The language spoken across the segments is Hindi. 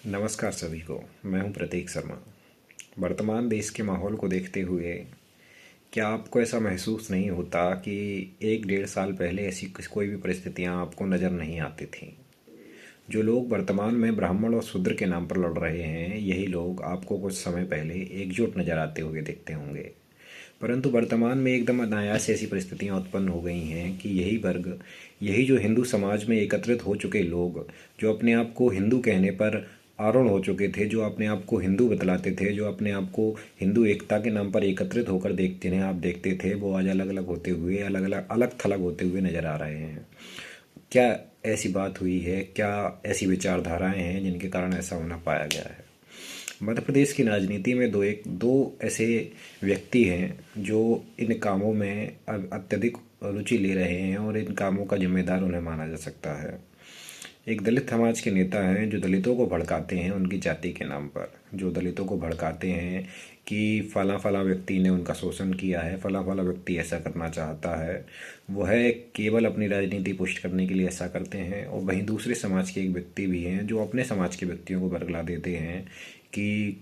नमस्कार सभी को। मैं हूं प्रतीक शर्मा। वर्तमान देश के माहौल को देखते हुए क्या आपको ऐसा महसूस नहीं होता कि एक डेढ़ साल पहले ऐसी कोई भी परिस्थितियां आपको नज़र नहीं आती थीं? जो लोग वर्तमान में ब्राह्मण और शूद्र के नाम पर लड़ रहे हैं, यही लोग आपको कुछ समय पहले एकजुट नज़र आते हुए दिखते होंगे। परंतु वर्तमान में एकदम अनायास ऐसी परिस्थितियां उत्पन्न हो गई हैं कि यही वर्ग, यही जो हिंदू समाज में एकत्रित हो चुके लोग, जो अपने आप को हिंदू कहने पर आरूढ़ हो चुके थे, जो अपने आप को हिंदू बतलाते थे, जो अपने आप को हिंदू एकता के नाम पर एकत्रित होकर आप देखते थे, वो आज अलग अलग होते हुए, अलग अलग अलग थलग होते हुए नजर आ रहे हैं। क्या ऐसी बात हुई है? क्या ऐसी विचारधाराएं हैं जिनके कारण ऐसा होना पाया गया है? मध्य प्रदेश की राजनीति में दो ऐसे व्यक्ति हैं जो इन कामों में अत्यधिक रुचि ले रहे हैं और इन कामों का जिम्मेदार उन्हें माना जा सकता है। एक दलित समाज के नेता हैं जो दलितों को भड़काते हैं उनकी जाति के नाम पर, जो दलितों को भड़काते हैं कि फला फला व्यक्ति ने उनका शोषण किया है, फला फला व्यक्ति ऐसा करना चाहता है। वह केवल अपनी राजनीति पुष्ट करने के लिए ऐसा करते हैं। और वहीं दूसरे समाज के एक व्यक्ति भी हैं जो अपने समाज के व्यक्तियों को बरगला देते हैं कि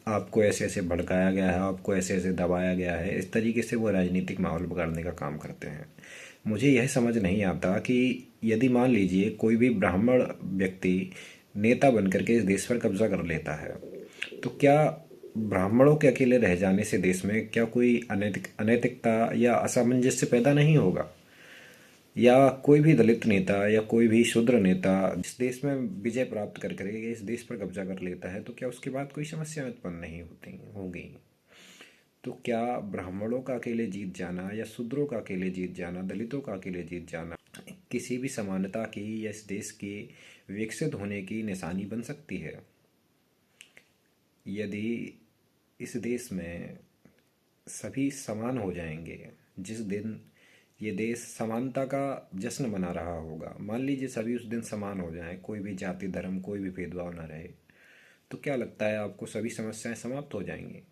आपको ऐसे ऐसे भड़काया गया है, आपको ऐसे ऐसे दबाया गया है। इस तरीके से वो राजनीतिक माहौल बिगाड़ने का काम करते हैं। मुझे यह समझ नहीं आता कि यदि मान लीजिए कोई भी ब्राह्मण व्यक्ति नेता बनकर के इस देश पर कब्जा कर लेता है, तो क्या ब्राह्मणों के अकेले रह जाने से देश में क्या कोई अनैतिकता या असामंजस्य पैदा नहीं होगा? या कोई भी दलित नेता या कोई भी शूद्र नेता जिस देश में विजय प्राप्त कर करके इस देश पर कब्जा कर लेता है, तो क्या उसके बाद कोई समस्या उत्पन्न नहीं होती होंगी? तो क्या ब्राह्मणों का अकेले जीत जाना या शूद्रों का अकेले जीत जाना, दलितों का अकेले जीत जाना किसी भी समानता की या इस देश के विकसित होने की निशानी बन सकती है? यदि इस देश में सभी समान हो जाएंगे, जिस दिन ये देश समानता का जश्न मना रहा होगा, मान लीजिए सभी उस दिन समान हो जाएं, कोई भी जाति धर्म कोई भी भेदभाव ना रहे, तो क्या लगता है आपको सभी समस्याएं समाप्त हो जाएंगी?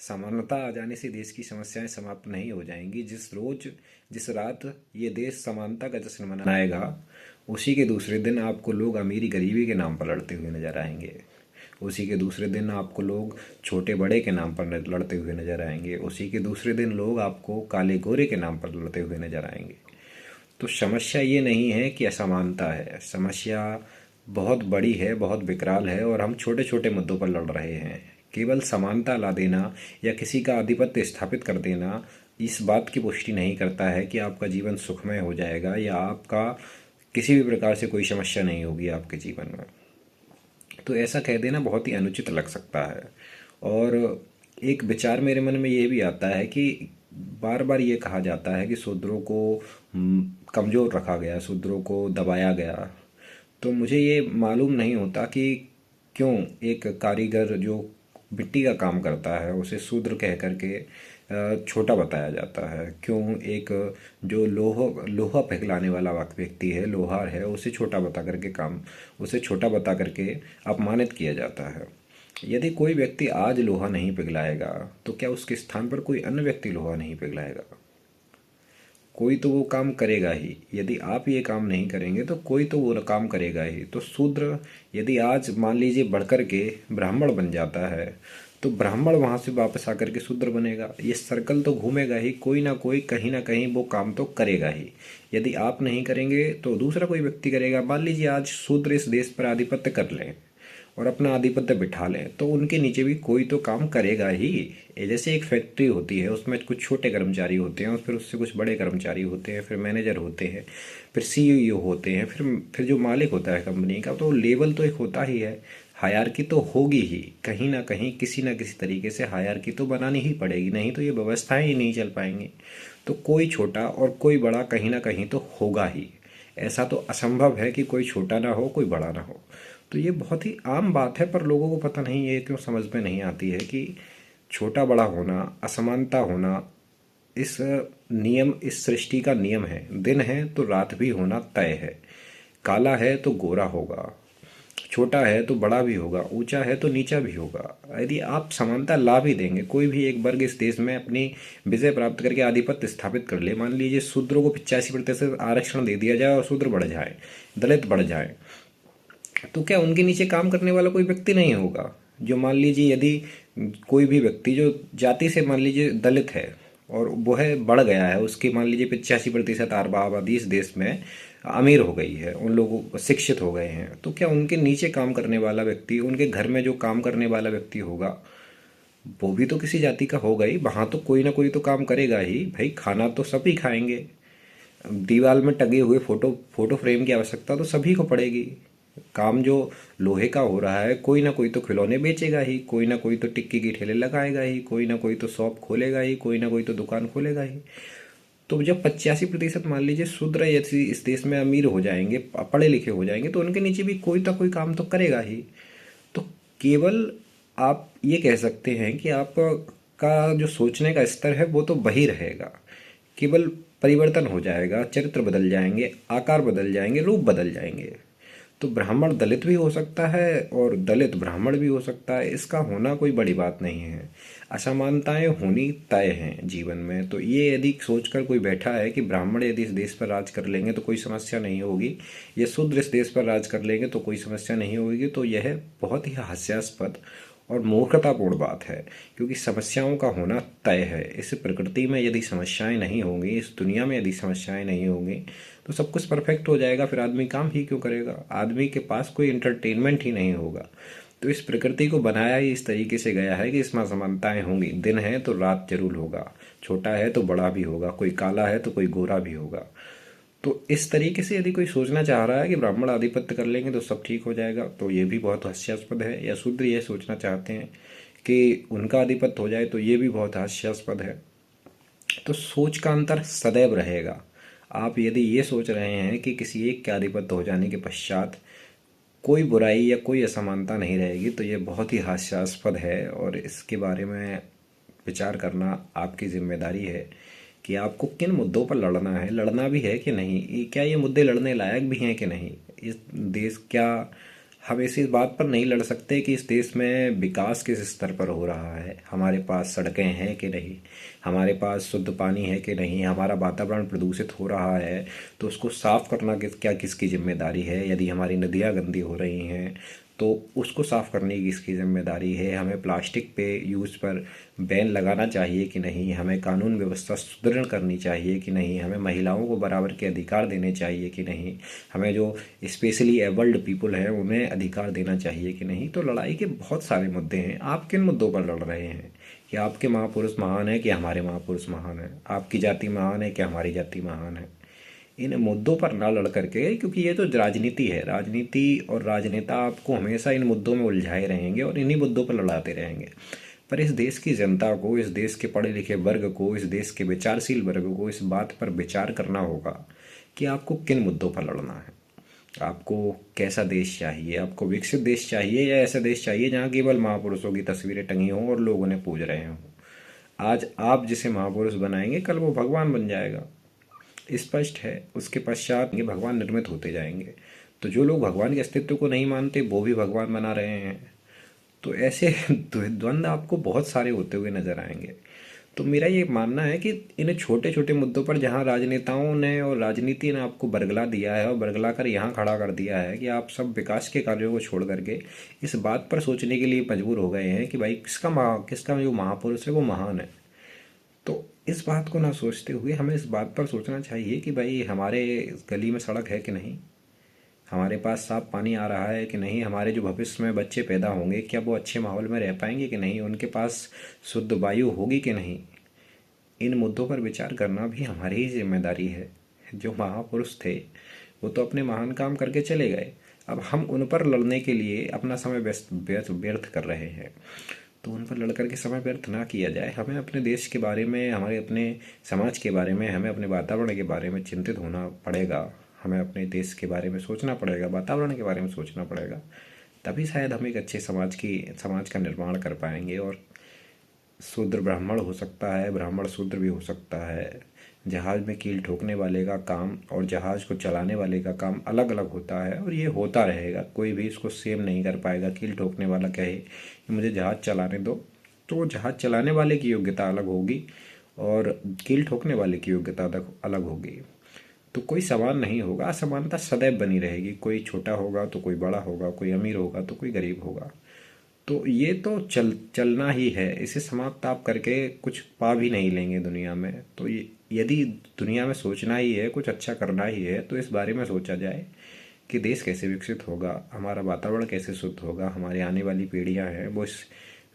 समानता आ जाने से देश की समस्याएं समाप्त नहीं हो जाएंगी। जिस रात ये देश समानता का जश्न मनाएगा, उसी के दूसरे दिन आपको लोग अमीरी गरीबी के नाम पर लड़ते हुए नजर आएंगे। उसी के दूसरे दिन आपको लोग छोटे बड़े के नाम पर लड़ते हुए नजर आएंगे। उसी के दूसरे दिन लोग आपको काले गोरे के नाम पर लड़ते हुए नजर आएंगे। तो समस्या ये नहीं है कि असमानता है, समस्या बहुत बड़ी है, बहुत विकराल है, और हम छोटे छोटे मुद्दों पर लड़ रहे हैं। केवल समानता ला देना या किसी का आधिपत्य स्थापित कर देना इस बात की पुष्टि नहीं करता है कि आपका जीवन सुखमय हो जाएगा या आपका किसी भी प्रकार से कोई समस्या नहीं होगी आपके जीवन में। तो ऐसा कह देना बहुत ही अनुचित लग सकता है। और एक विचार मेरे मन में ये भी आता है कि बार बार ये कहा जाता है कि शूद्रों को कमज़ोर रखा गया, शूद्रों को दबाया गया। तो मुझे ये मालूम नहीं होता कि क्यों एक कारीगर जो मिट्टी का काम करता है उसे शूद्र कह करके छोटा बताया जाता है। क्यों एक जो लोहा पिघलाने वाला व्यक्ति है, लोहार है, उसे छोटा बता करके अपमानित किया जाता है। यदि कोई व्यक्ति आज लोहा नहीं पिघलाएगा, तो क्या उसके स्थान पर कोई अन्य व्यक्ति लोहा नहीं पिघलाएगा? कोई तो वो काम करेगा ही। यदि आप ये काम नहीं करेंगे तो कोई तो वो काम करेगा ही। तो शूद्र यदि आज मान लीजिए बढ़कर के ब्राह्मण बन जाता है, तो ब्राह्मण वहां से वापस आकर के शूद्र बनेगा। ये सर्कल तो घूमेगा ही, कोई ना कहीं वो काम तो करेगा ही। यदि आप नहीं करेंगे तो दूसरा कोई व्यक्ति करेगा। मान लीजिए आज शूद्र इस देश पर आधिपत्य कर लें और अपना आधिपत्य बिठा लें, तो उनके नीचे भी कोई तो काम करेगा ही। जैसे एक फैक्ट्री होती है, उसमें कुछ छोटे कर्मचारी होते हैं और फिर उससे कुछ बड़े कर्मचारी होते हैं, फिर मैनेजर होते हैं, फिर सीईओ होते हैं, फिर जो मालिक होता है कंपनी का, तो लेवल तो एक होता ही है। हायरार्की तो होगी ही, कहीं ना कहीं किसी ना किसी तरीके से हायरार्की तो बनानी ही पड़ेगी, नहीं तो ये व्यवस्थाएं ही नहीं चल पाएंगी। तो कोई छोटा और कोई बड़ा कहीं ना कहीं तो होगा ही। ऐसा तो असंभव है कि कोई छोटा ना हो कोई बड़ा ना हो। तो ये बहुत ही आम बात है, पर लोगों को पता नहीं, ये क्यों समझ में नहीं आती है कि छोटा बड़ा होना, असमानता होना इस सृष्टि का नियम है। दिन है तो रात भी होना तय है, काला है तो गोरा होगा, छोटा है तो बड़ा भी होगा, ऊंचा है तो नीचा भी होगा। यदि आप समानता ला भी देंगे, कोई भी एक वर्ग इस देश में अपनी विजय प्राप्त करके आधिपत्य स्थापित कर ले, मान लीजिए शूद्रों को 85% आरक्षण दे दिया जाए और शूद्र बढ़ जाए, दलित बढ़ जाए, तो क्या उनके नीचे काम करने वाला कोई व्यक्ति नहीं होगा? जो मान लीजिए यदि कोई भी व्यक्ति जो जाति से मान लीजिए दलित है और वो है बढ़ गया है, उसकी मान लीजिए 85% आबादी इस देश में अमीर हो गई है, उन लोगों को शिक्षित हो गए हैं, तो क्या उनके नीचे काम करने वाला व्यक्ति, उनके घर में जो काम करने वाला व्यक्ति होगा, वो भी तो किसी जाति का होगा ही। वहाँ तो कोई ना कोई तो काम करेगा ही भाई, खाना तो सभी खाएंगे। दीवार में टंगे हुए फोटो फोटो फ्रेम की आवश्यकता तो सभी को पड़ेगी। काम जो लोहे का हो रहा है, कोई ना कोई तो खिलौने बेचेगा ही, कोई ना कोई तो टिक्की की ठेले लगाएगा ही, कोई ना कोई तो शॉप खोलेगा ही, कोई ना कोई तो दुकान खोलेगा ही। तो जब 85% मान लीजिए शूद्र यदि इस देश में अमीर हो जाएंगे, पढ़े लिखे हो जाएंगे, तो उनके नीचे भी कोई तो कोई काम तो करेगा ही। तो केवल आप ये कह सकते हैं कि आपका जो सोचने का स्तर है वो तो वही रहेगा, केवल परिवर्तन हो जाएगा, चरित्र बदल जाएंगे, आकार बदल जाएंगे, रूप बदल जाएंगे। तो ब्राह्मण दलित भी हो सकता है और दलित ब्राह्मण भी हो सकता है, इसका होना कोई बड़ी बात नहीं है। असमानताएं होनी तय हैं जीवन में। तो ये यदि सोचकर कोई बैठा है कि ब्राह्मण यदि इस देश पर राज कर लेंगे तो कोई समस्या नहीं होगी, या शूद्र इस देश पर राज कर लेंगे तो कोई समस्या नहीं होगी, तो यह बहुत ही हास्यास्पद और मूर्खतापूर्ण बात है। क्योंकि समस्याओं का होना तय है। इस प्रकृति में यदि समस्याएं नहीं होंगी, इस दुनिया में यदि समस्याएं नहीं होंगी, तो सब कुछ परफेक्ट हो जाएगा। फिर आदमी काम ही क्यों करेगा? आदमी के पास कोई इंटरटेनमेंट ही नहीं होगा। तो इस प्रकृति को बनाया ही इस तरीके से गया है कि इसमें समानताएं होंगी। दिन है तो रात जरूर होगा, छोटा है तो बड़ा भी होगा, कोई काला है तो कोई गोरा भी होगा। तो इस तरीके से यदि कोई सोचना चाह रहा है कि ब्राह्मण आधिपत्य कर लेंगे तो सब ठीक हो जाएगा, तो ये भी बहुत हास्यास्पद है। या शूद्र ये सोचना चाहते हैं कि उनका आधिपत्य हो जाए, तो ये भी बहुत हास्यास्पद है। तो सोच का अंतर सदैव रहेगा। आप यदि ये सोच रहे हैं कि किसी एक के आधिपत्य हो जाने के पश्चात कोई बुराई या कोई असमानता नहीं रहेगी, तो ये बहुत ही हास्यास्पद है। और इसके बारे में विचार करना आपकी जिम्मेदारी है कि आपको किन मुद्दों पर लड़ना है, लड़ना भी है कि नहीं, क्या ये मुद्दे लड़ने लायक भी हैं कि नहीं। इस देश क्या, हम इस बात पर नहीं लड़ सकते कि इस देश में विकास किस स्तर पर हो रहा है, हमारे पास सड़कें हैं कि नहीं, हमारे पास शुद्ध पानी है कि नहीं, हमारा वातावरण प्रदूषित हो रहा है तो उसको साफ करना क्या किसकी जिम्मेदारी है। यदि हमारी नदियाँ गंदी हो रही हैं तो उसको साफ करने की किसकी जिम्मेदारी है। हमें प्लास्टिक पे यूज़ पर बैन लगाना चाहिए कि नहीं, हमें कानून व्यवस्था सुदृढ़ करनी चाहिए कि नहीं, हमें महिलाओं को बराबर के अधिकार देने चाहिए कि नहीं, हमें जो स्पेशली एबल्ड पीपल हैं उन्हें अधिकार देना चाहिए कि नहीं। तो लड़ाई के बहुत सारे मुद्दे हैं। आप किन मुद्दों पर लड़ रहे हैं? कि आपके महापुरुष महान है कि हमारे महापुरुष महान है, आपकी जाति महान है कि हमारी जाति महान है। इन मुद्दों पर ना लड़ करके, क्योंकि ये तो राजनीति है, राजनीति और राजनेता आपको हमेशा इन मुद्दों में उलझाए रहेंगे और इन्हीं मुद्दों पर लड़ाते रहेंगे। पर इस देश की जनता को, इस देश के पढ़े लिखे वर्ग को, इस देश के विचारशील वर्ग को इस बात पर विचार करना होगा कि आपको किन मुद्दों पर लड़ना है। आपको कैसा देश चाहिए? आपको विकसित देश चाहिए या ऐसा देश चाहिए जहाँ केवल महापुरुषों की तस्वीरें टंगी हों और लोग उन्हें पूज रहे हों? आज आप जिसे महापुरुष बनाएंगे, कल वो भगवान बन जाएगा, स्पष्ट है। उसके पश्चात ये भगवान निर्मित होते जाएंगे। तो जो लोग भगवान के अस्तित्व को नहीं मानते वो भी भगवान बना रहे हैं। तो ऐसे द्वंद्व आपको बहुत सारे होते हुए नजर आएंगे। तो मेरा ये मानना है कि इन छोटे छोटे मुद्दों पर जहाँ राजनेताओं ने और राजनीति ने आपको बरगला दिया है और बरगला कर यहाँ खड़ा कर दिया है कि आप सब विकास के कार्यों को छोड़ करके इस बात पर सोचने के लिए मजबूर हो गए हैं कि भाई किसका जो महापुरुष है वो महान है। तो इस बात को ना सोचते हुए हमें इस बात पर सोचना चाहिए कि भाई हमारे गली में सड़क है कि नहीं, हमारे पास साफ पानी आ रहा है कि नहीं, हमारे जो भविष्य में बच्चे पैदा होंगे क्या वो अच्छे माहौल में रह पाएंगे कि नहीं, उनके पास शुद्ध वायु होगी कि नहीं। इन मुद्दों पर विचार करना भी हमारी ही जिम्मेदारी है। जो महापुरुष थे वो तो अपने महान काम करके चले गए, अब हम उन पर लड़ने के लिए अपना समय व्यस्त व्यर्थ व्यर्थ कर रहे हैं। तो उन पर लड़ करके समय व्यर्थ ना किया जाए। हमें अपने देश के बारे में, हमारे अपने समाज के बारे में, हमें अपने वातावरण के बारे में चिंतित होना पड़ेगा। हमें अपने देश के बारे में सोचना पड़ेगा, वातावरण के बारे में सोचना पड़ेगा। तभी शायद हम एक अच्छे समाज का निर्माण कर पाएंगे। और शूद्र ब्राह्मण हो सकता है, ब्राह्मण शूद्र भी हो सकता है। जहाज में कील ठोकने वाले का काम और जहाज को चलाने वाले का काम अलग अलग होता है और ये होता रहेगा। कोई भी इसको सेम नहीं कर पाएगा। कील ठोकने वाला कहे कि मुझे जहाज चलाने दो, तो जहाज चलाने वाले की योग्यता अलग होगी और कील ठोकने वाले की योग्यता अलग होगी। तो कोई समान नहीं होगा, असमानता सदैव बनी रहेगी। कोई छोटा होगा तो कोई बड़ा होगा, कोई अमीर होगा तो कोई गरीब होगा। तो ये तो चलना ही है। इसे समाप्त आप करके कुछ पा भी नहीं लेंगे दुनिया में। तो ये, यदि दुनिया में सोचना ही है, कुछ अच्छा करना ही है, तो इस बारे में सोचा जाए कि देश कैसे विकसित होगा, हमारा वातावरण कैसे शुद्ध होगा, हमारी आने वाली पीढ़ियां हैं वो इस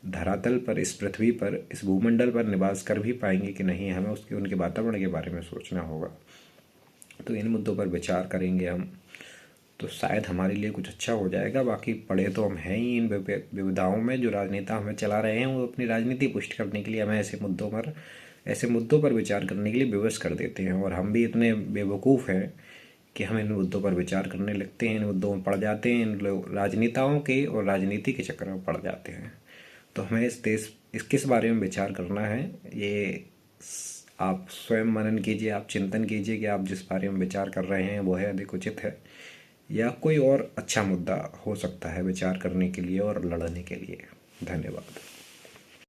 धरातल पर, इस पृथ्वी पर, इस भूमंडल पर निवास कर भी पाएंगे कि नहीं, हमें उसके उनके वातावरण के बारे में सोचना होगा। तो इन मुद्दों पर विचार करेंगे हम, तो शायद हमारे लिए कुछ अच्छा हो जाएगा। बाकी पड़े तो हम हैं ही इन विविधाओं में। जो राजनेता हमें चला रहे हैं वो अपनी राजनीति पुष्ट करने के लिए हमें ऐसे मुद्दों पर विचार करने के लिए विवश कर देते हैं, और हम भी इतने बेवकूफ़ हैं कि हम इन मुद्दों पर विचार करने लगते हैं, इन मुद्दों में पड़ जाते हैं, इन लोग राजनेताओं के और राजनीति के चक्कर में पड़ जाते हैं। तो हमें इस किस बारे में विचार करना है, ये आप स्वयं मनन कीजिए, आप चिंतन कीजिए कि आप जिस बारे में विचार कर रहे हैं वो है अधिक उचित है, या कोई और अच्छा मुद्दा हो सकता है विचार करने के लिए और लड़ने के लिए। धन्यवाद।